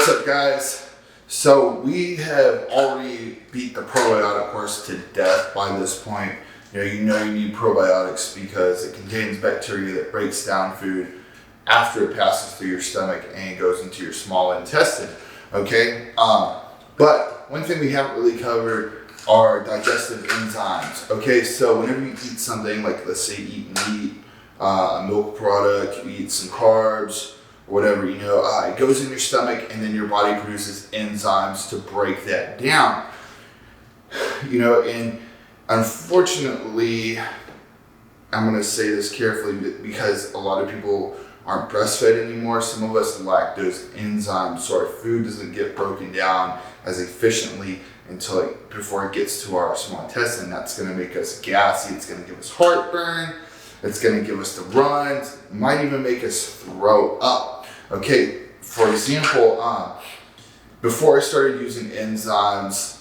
What's up, guys? So we have already beat the probiotic horse to death by this point. You know you need probiotics because it contains bacteria that breaks down food after it passes through your stomach and goes into your small intestine. Okay, but one thing we haven't really covered are digestive enzymes. Okay, so whenever you eat something, like let's say you eat meat, a milk product, you eat some carbs, whatever, it goes in your stomach and then your body produces enzymes to break that down. And unfortunately, I'm going to say this carefully because a lot of people aren't breastfed anymore. Some of us lack those enzymes, so our food doesn't get broken down as efficiently before it gets to our small intestine. That's going to make us gassy. It's going to give us heartburn. It's going to give us the runs. It might even make us throw up. Okay, for example, before I started using enzymes,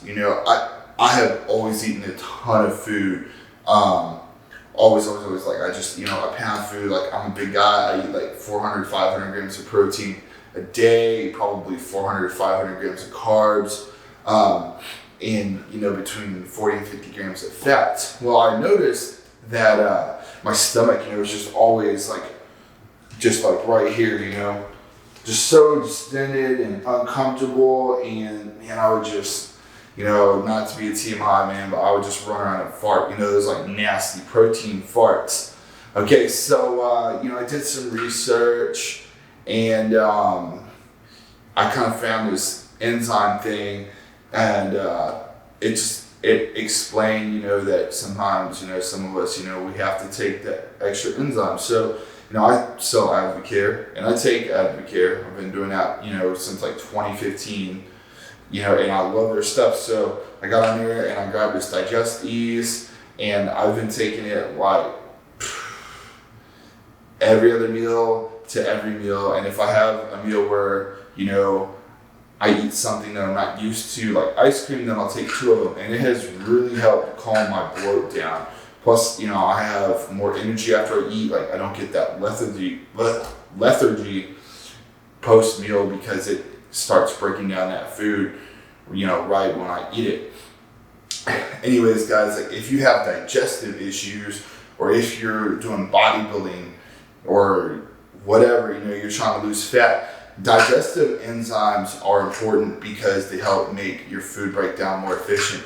I have always eaten a ton of food. Always, like, I just, I pound food. Like, I'm a big guy. I eat like 400, 500 grams of protein a day, probably 400, 500 grams of carbs, and, between 40 and 50 grams of fat. Well, I noticed that my stomach, was just always like right here, just so distended and uncomfortable, and man, I would just, not to be a TMI man, but I would just run around and fart, those like nasty protein farts. Okay, so I did some research, and I kind of found this enzyme thing, and it explained, that sometimes, some of us, we have to take that extra enzyme. So I sell Advocare, and I take Advocare. I've been doing that, since like 2015, and I love their stuff. So I got on there and I grabbed this Digest, and I've been taking it like every other meal to every meal. And if I have a meal where, I eat something that I'm not used to, like ice cream, then I'll take 2 of them. And it has really helped calm my bloat down. Plus, I have more energy after I eat. Like, I don't get that lethargy post-meal because it starts breaking down that food, right when I eat it. Anyways, guys, like, if you have digestive issues, or if you're doing bodybuilding or whatever, you're trying to lose fat, digestive enzymes are important because they help make your food break down more efficient.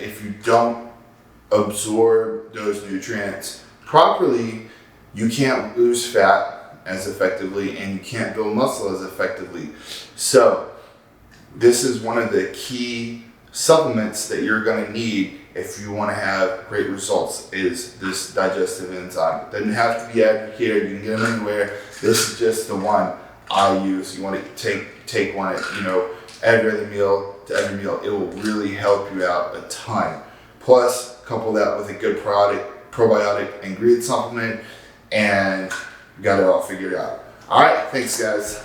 If you don't absorb those nutrients properly, you can't lose fat as effectively, and you can't build muscle as effectively. So this is one of the key supplements that you're going to need if you want to have great results, is this digestive enzyme. It doesn't have to be Advocare. You can get them anywhere. This is just the one I use. You want to take one at, every other meal to every meal. It will really help you out a ton. Plus, couple that with a good probiotic ingredient supplement, and you got it all figured out. All right, thanks, guys.